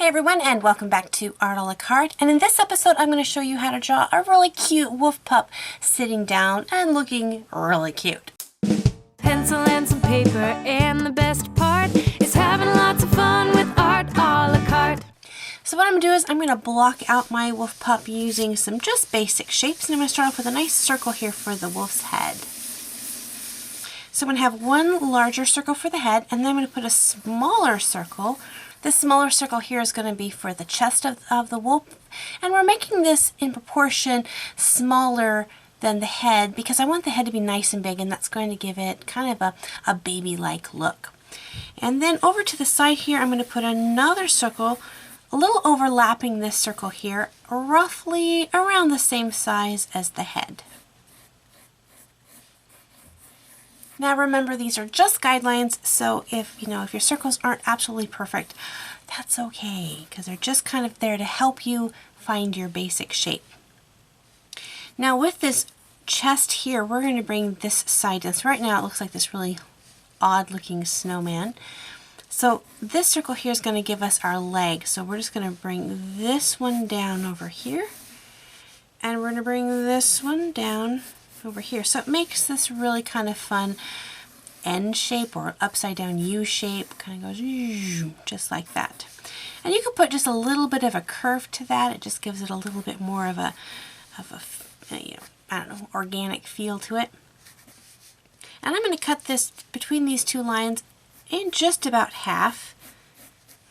Hey everyone, and welcome back to Art a la Carte. And in this episode I'm going to show you how to draw a really cute wolf pup sitting down and looking really cute. Pencil and some paper, and the best part is having lots of fun with Art a la Carte. So what I'm going to do is I'm going to block out my wolf pup using some just basic shapes, and I'm going to start off with a nice circle here for the wolf's head. So I'm going to have one larger circle for the head, and then I'm going to put a smaller circle. This smaller circle here is going to be for the chest of the wolf, and we're making this in proportion smaller than the head because I want the head to be nice and big, and that's going to give it kind of a baby-like look. And then over to the side here I'm going to put another circle, a little overlapping this circle here, roughly around the same size as the head. Now remember, these are just guidelines, so if your circles aren't absolutely perfect, that's okay, because they're just kind of there to help you find your basic shape. Now with this chest here, we're going to bring this side down. So right now it looks like this really odd looking snowman. So this circle here is going to give us our leg, so we're just going to bring this one down over here, and we're going to bring this one down over here. So it makes this really kind of fun N shape or upside down U shape. Kind of goes just like that. And you can put just a little bit of a curve to that. It just gives it a little bit more of a I don't know, organic feel to it. And I'm going to cut this between these two lines in just about half.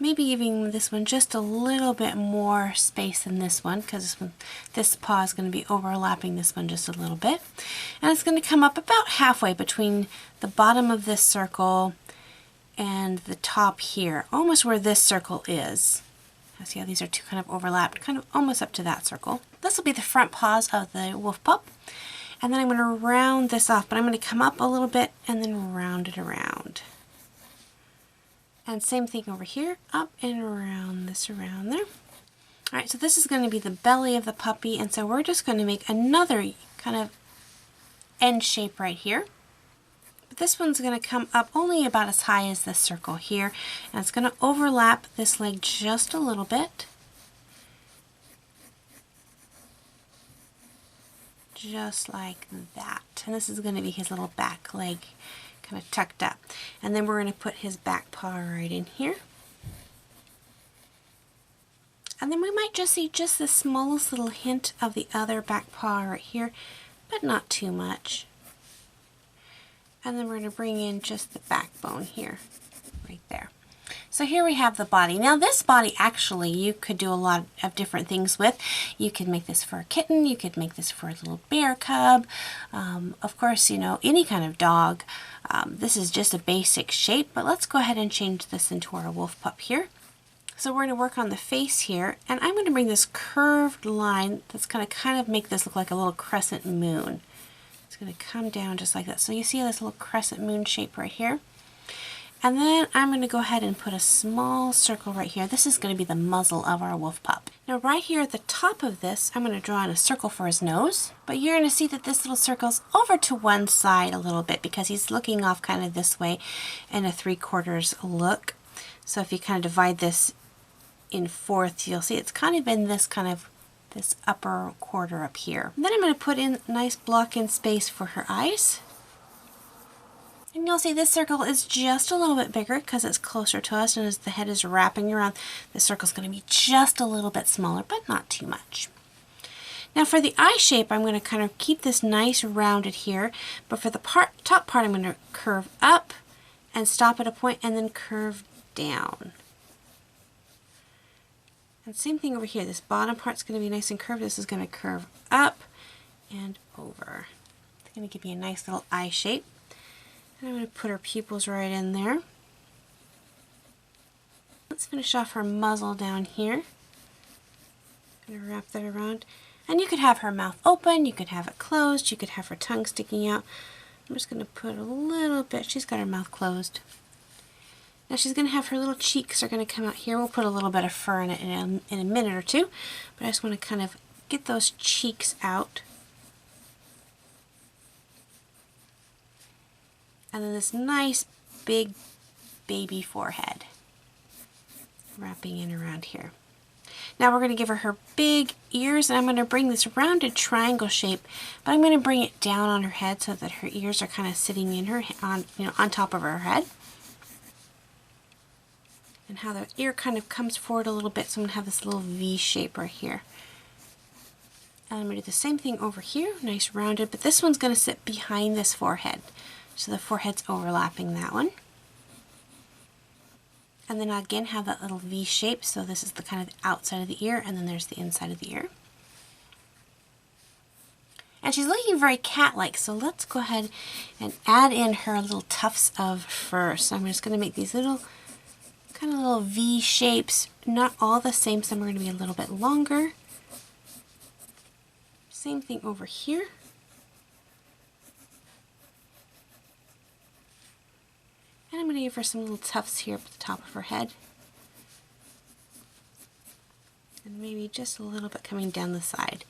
Maybe even this one just a little bit more space than this one, because this paw is going to be overlapping this one just a little bit. And it's going to come up about halfway between the bottom of this circle and the top here, almost where this circle is. See how these are two kind of overlapped, kind of almost up to that circle. This will be the front paws of the wolf pup. And then I'm going to round this off, but I'm going to come up a little bit and then round it around. And same thing over here, up and around this around there. Alright, so this is going to be the belly of the puppy, and so we're just going to make another kind of N shape right here. But this one's going to come up only about as high as this circle here, and it's going to overlap this leg just a little bit. Just like that. And this is going to be his little back leg, kind of tucked up. And then we're going to put his back paw right in here. And then we might just see just the smallest little hint of the other back paw right here, but not too much. And then we're going to bring in just the backbone here, right there. So here we have the body. Now this body actually you could do a lot of different things with. You could make this for a kitten, you could make this for a little bear cub, of course, any kind of dog. This is just a basic shape, but let's go ahead and change this into our wolf pup here. So we're going to work on the face here, and I'm going to bring this curved line that's going to kind of make this look like a little crescent moon. It's going to come down just like that. So you see this little crescent moon shape right here? And then I'm going to go ahead and put a small circle right here. This is going to be the muzzle of our wolf pup. Now right here at the top of this, I'm going to draw in a circle for his nose. But you're going to see that this little circle's over to one side a little bit because he's looking off kind of this way in a 3/4 look. So if you kind of divide this in fourths, you'll see it's kind of in this upper quarter up here. And then I'm going to put in a nice block in space for her eyes. And you'll see this circle is just a little bit bigger because it's closer to us, and as the head is wrapping around, the circle's going to be just a little bit smaller, but not too much. Now for the eye shape, I'm going to kind of keep this nice rounded here, but for the top part I'm going to curve up and stop at a point and then curve down. And same thing over here, this bottom part's going to be nice and curved. This is going to curve up and over. It's going to give you a nice little eye shape. I'm going to put her pupils right in there. Let's finish off her muzzle down here. I'm going to wrap that around. And you could have her mouth open, you could have it closed, you could have her tongue sticking out. I'm just going to put a little bit, she's got her mouth closed. Now she's going to have her little cheeks are going to come out here. We'll put a little bit of fur in it in a minute or two. But I just want to kind of get those cheeks out. And then this nice big baby forehead. wrapping in around here. Now we're going to give her big ears, and I'm going to bring this rounded triangle shape, but I'm going to bring it down on her head so that her ears are kind of sitting in her on top of her head. And how the ear kind of comes forward a little bit, so I'm going to have this little V shape right here. And I'm going to do the same thing over here, nice rounded, but this one's going to sit behind this forehead. So the forehead's overlapping that one. And then again have that little V shape, so this is the kind of outside of the ear, and then there's the inside of the ear. And she's looking very cat-like, so let's go ahead and add in her little tufts of fur. So I'm just going to make these little kind of little V shapes, not all the same, some are going to be a little bit longer. Same thing over here. And I'm going to give her some little tufts here at the top of her head. And maybe just a little bit coming down the side.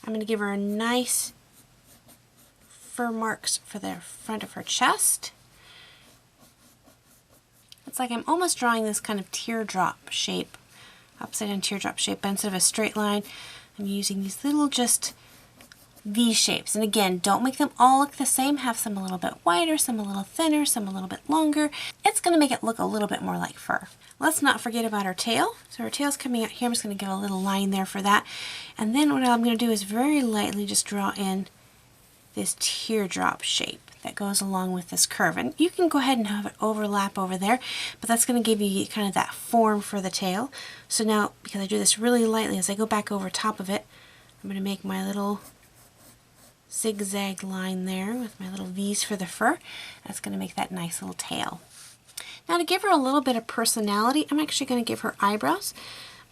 I'm going to give her a nice fur marks for the front of her chest. It's like I'm almost drawing this kind of teardrop shape, upside down teardrop shape, but instead of a straight line, I'm using these little just V shapes. And again, don't make them all look the same. Have some a little bit wider, some a little thinner, some a little bit longer. It's going to make it look a little bit more like fur. Let's not forget about her tail. So her tail's coming out here. I'm just going to give a little line there for that. And then what I'm going to do is very lightly just draw in this teardrop shape that goes along with this curve. And you can go ahead and have it overlap over there, but that's going to give you kind of that form for the tail. So now, because I do this really lightly, as I go back over top of it, I'm going to make my little zigzag line there with my little V's for the fur. That's going to make that nice little tail. Now to give her a little bit of personality, I'm actually going to give her eyebrows.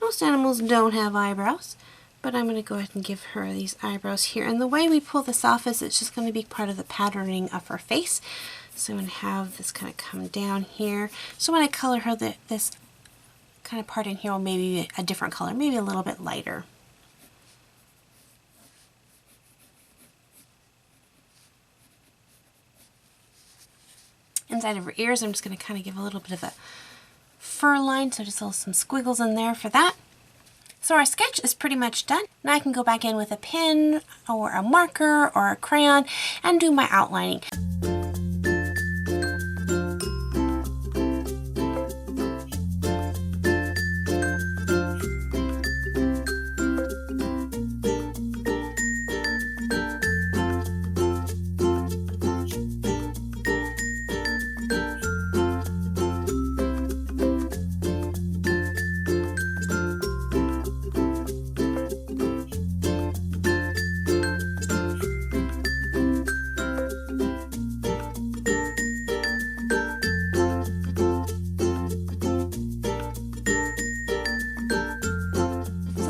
Most animals don't have eyebrows, but I'm going to go ahead and give her these eyebrows here. And the way we pull this off is it's just going to be part of the patterning of her face. So I'm going to have this kind of come down here. So when I color her, this kind of part in here will maybe be a different color, maybe a little bit lighter. Inside of her ears, I'm just going to kind of give a little bit of a fur line, so just some squiggles in there for that. So our sketch is pretty much done. Now I can go back in with a pen or a marker or a crayon and do my outlining.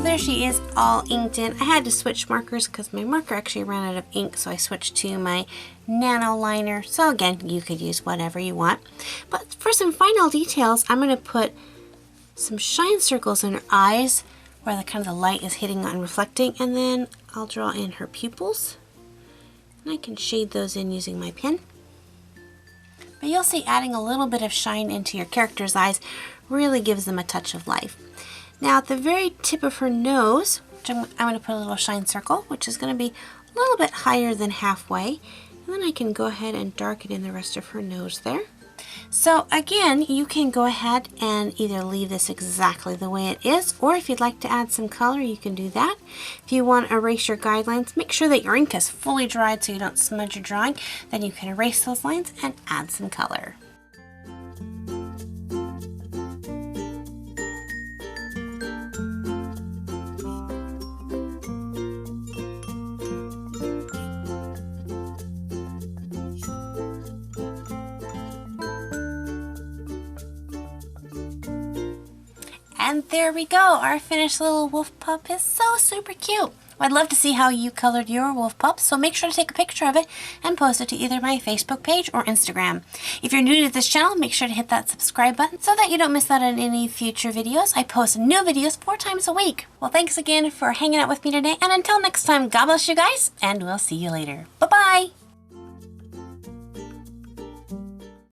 There she is, all inked in. I had to switch markers because my marker actually ran out of ink, so I switched to my nano liner. So again, you could use whatever you want. But for some final details, I'm going to put some shine circles in her eyes where the kind of the light is hitting and reflecting, and then I'll draw in her pupils. And I can shade those in using my pen. But you'll see adding a little bit of shine into your character's eyes really gives them a touch of life. Now at the very tip of her nose, I'm going to put a little shine circle, which is going to be a little bit higher than halfway. And then I can go ahead and darken in the rest of her nose there. So again, you can go ahead and either leave this exactly the way it is, or if you'd like to add some color, you can do that. If you want to erase your guidelines, make sure that your ink is fully dried so you don't smudge your drawing. Then you can erase those lines and add some color. And there we go, our finished little wolf pup is so super cute. I'd love to see how you colored your wolf pup, so make sure to take a picture of it and post it to either my Facebook page or Instagram. If you're new to this channel, make sure to hit that subscribe button so that you don't miss out on any future videos. I post new videos 4 times a week. Well, thanks again for hanging out with me today, and until next time, God bless you guys, and we'll see you later. Bye-bye!